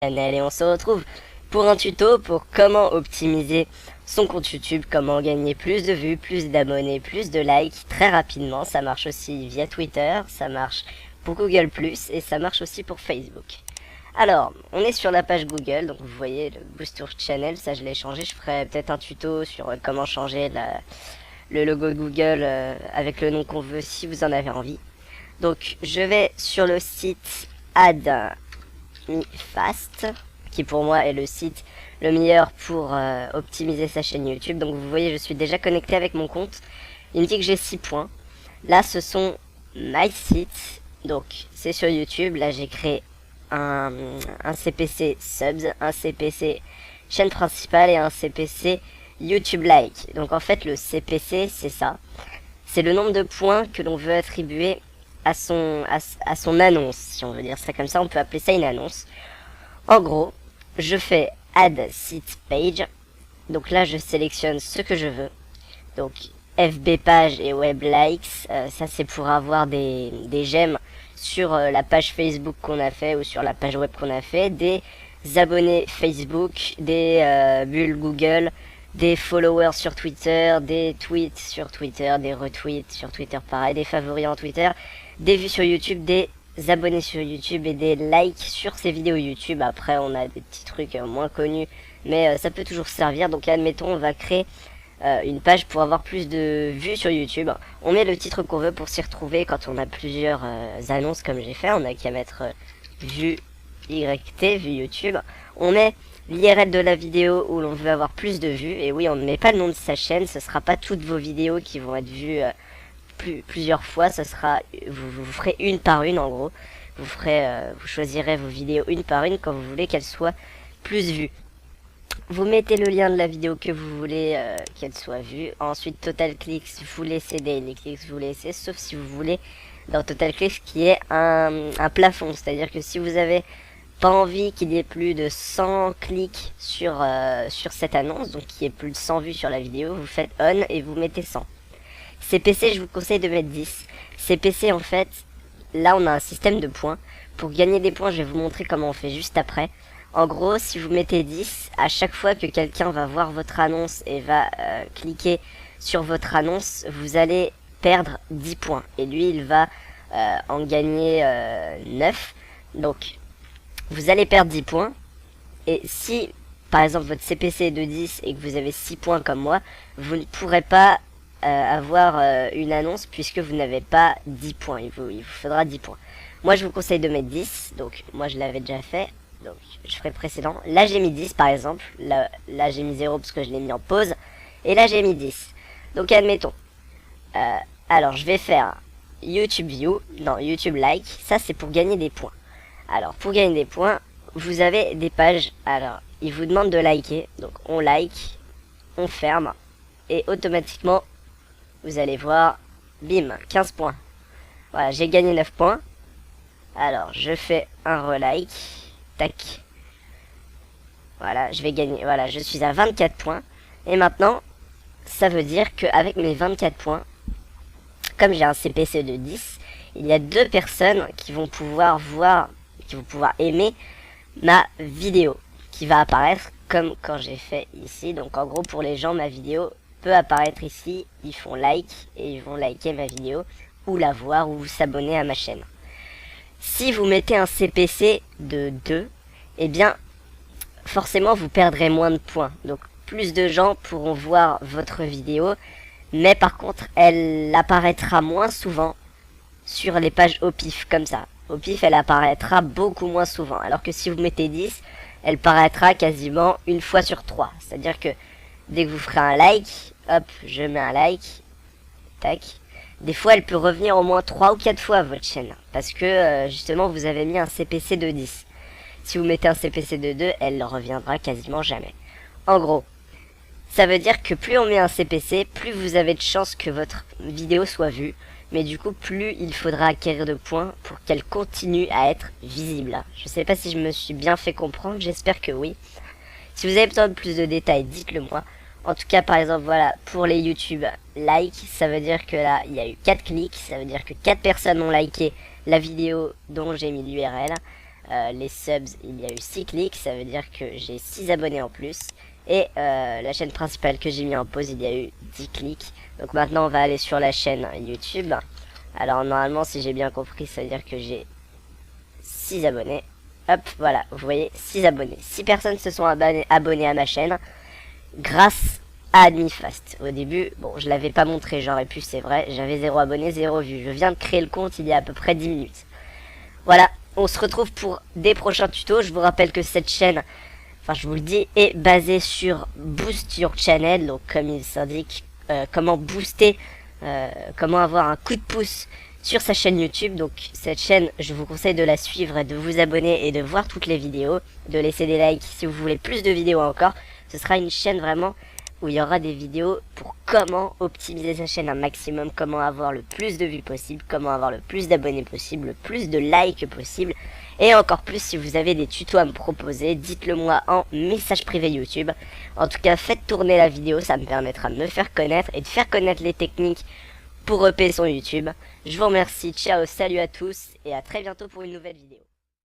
Et on se retrouve pour un tuto pour comment optimiser son compte YouTube, comment gagner plus de vues, plus d'abonnés, plus de likes très rapidement. Ça marche aussi via Twitter, ça marche pour Google+, et ça marche aussi pour Facebook. Alors, on est sur la page Google, donc vous voyez le Booster Channel, ça je l'ai changé. Je ferai peut-être un tuto sur comment changer le logo de Google avec le nom qu'on veut si vous en avez envie. Donc je vais sur le site AdMeFast, qui pour moi est le site le meilleur pour optimiser sa chaîne YouTube. Donc vous voyez, je suis déjà connecté avec mon compte. Il me dit que j'ai 6 points. Là, ce sont my sites. Donc c'est sur YouTube. Là, j'ai créé un CPC subs, un CPC chaîne principale et un CPC YouTube like. Donc en fait, le CPC, c'est ça. C'est le nombre de points que l'on veut attribuer à son annonce, si on veut dire ça comme ça. On peut appeler ça une annonce. En gros, je fais add site page. Donc là, je sélectionne ce que je veux. Donc FB page et web likes, ça c'est pour avoir des j'aime sur la page Facebook qu'on a fait ou sur la page web qu'on a fait, des abonnés Facebook, des bulles Google, des followers sur Twitter, des tweets sur Twitter, des retweets sur Twitter pareil, des favoris en Twitter, des vues sur YouTube, des abonnés sur YouTube et des likes sur ces vidéos YouTube. Après on a des petits trucs moins connus, mais ça peut toujours servir. Donc admettons on va créer une page pour avoir plus de vues sur YouTube. On met le titre qu'on veut pour s'y retrouver quand on a plusieurs annonces comme j'ai fait. On a qu'à mettre vue YT, vue YouTube. On met l'IRL de la vidéo où l'on veut avoir plus de vues. Et oui, on ne met pas le nom de sa chaîne. Ce sera pas toutes vos vidéos qui vont être vues plusieurs fois. Ce sera, vous ferez une par une en gros. Vous choisirez vos vidéos une par une quand vous voulez qu'elles soient plus vues. Vous mettez le lien de la vidéo que vous voulez qu'elle soit vue. Ensuite, Total Clicks, vous laissez Daily Clicks, vous laissez, sauf si vous voulez dans Total Clicks qui est un plafond. C'est-à-dire que si vous avez pas envie qu'il y ait plus de 100 clics sur cette annonce, donc qu'il y ait plus de 100 vues sur la vidéo, vous faites on et vous mettez 100. CPC, je vous conseille de mettre 10. CPC, en fait, là on a un système de points. Pour gagner des points, je vais vous montrer comment on fait juste après. En gros, si vous mettez 10, à chaque fois que quelqu'un va voir votre annonce et va cliquer sur votre annonce, vous allez perdre 10 points. Et lui, il va en gagner 9. Donc, vous allez perdre 10 points. Et si, par exemple, votre CPC est de 10 et que vous avez 6 points comme moi, vous ne pourrez pas avoir une annonce puisque vous n'avez pas 10 points. Il vous faudra 10 points. Moi, je vous conseille de mettre 10. Donc, moi, je l'avais déjà fait. Donc je ferai le précédent. Là j'ai mis 10 par exemple. Là j'ai mis 0 parce que je l'ai mis en pause. Et là j'ai mis 10. Donc admettons. Alors je vais faire YouTube View. Non, YouTube Like. Ça c'est pour gagner des points. Alors pour gagner des points, vous avez des pages. Alors il vous demande de liker. Donc on like. On ferme. Et automatiquement, vous allez voir. Bim, 15 points. Voilà, j'ai gagné 9 points. Alors je fais un relike. Tac. Voilà, je vais gagner. Voilà, je suis à 24 points. Et maintenant, ça veut dire qu'avec mes 24 points, comme j'ai un CPC de 10, il y a 2 personnes qui vont pouvoir voir, qui vont pouvoir aimer ma vidéo, qui va apparaître comme quand j'ai fait ici. Donc en gros, pour les gens, ma vidéo peut apparaître ici. Ils font like et ils vont liker ma vidéo, ou la voir, ou s'abonner à ma chaîne. Si vous mettez un CPC de 2, eh bien, forcément, vous perdrez moins de points. Donc, plus de gens pourront voir votre vidéo, mais par contre, elle apparaîtra moins souvent sur les pages au pif, comme ça. Au pif, elle apparaîtra beaucoup moins souvent. Alors que si vous mettez 10, elle paraîtra quasiment une fois sur 3. C'est-à-dire que dès que vous ferez un like, hop, je mets un like, tac. Des fois, elle peut revenir au moins 3 ou 4 fois à votre chaîne. Parce que, justement, vous avez mis un CPC de 10. Si vous mettez un CPC de 2, elle ne reviendra quasiment jamais. En gros, ça veut dire que plus on met un CPC, plus vous avez de chances que votre vidéo soit vue. Mais du coup, plus il faudra acquérir de points pour qu'elle continue à être visible. Je sais pas si je me suis bien fait comprendre, j'espère que oui. Si vous avez besoin de plus de détails, dites-le moi. En tout cas, par exemple, voilà, pour les YouTube like, ça veut dire que là, il y a eu 4 clics, ça veut dire que 4 personnes ont liké la vidéo dont j'ai mis l'URL. les subs, il y a eu 6 clics, ça veut dire que j'ai 6 abonnés en plus. Et la chaîne principale que j'ai mis en pause, il y a eu 10 clics. Donc maintenant on va aller sur la chaîne YouTube. Alors normalement si j'ai bien compris, ça veut dire que j'ai 6 abonnés. Hop, voilà, vous voyez, 6 abonnés. 6 personnes se sont abonnées à ma chaîne grâce à AdmiFast. Au début, bon, je l'avais pas montré, j'aurais pu, c'est vrai, j'avais 0 abonnés, 0 vues. Je viens de créer le compte il y a à peu près 10 minutes. Voilà, on se retrouve pour des prochains tutos. Je vous rappelle que cette chaîne, enfin je vous le dis, est basée sur Boost Your Channel, donc comme il s'indique, comment booster, comment avoir un coup de pouce sur sa chaîne YouTube. Donc cette chaîne, je vous conseille de la suivre et de vous abonner et de voir toutes les vidéos, de laisser des likes si vous voulez plus de vidéos encore. Ce sera une chaîne vraiment où il y aura des vidéos pour comment optimiser sa chaîne un maximum, comment avoir le plus de vues possible, comment avoir le plus d'abonnés possible, le plus de likes possible. Et encore plus, si vous avez des tutos à me proposer, dites-le moi en message privé YouTube. En tout cas, faites tourner la vidéo, ça me permettra de me faire connaître et de faire connaître les techniques pour EP son YouTube. Je vous remercie, ciao, salut à tous et à très bientôt pour une nouvelle vidéo.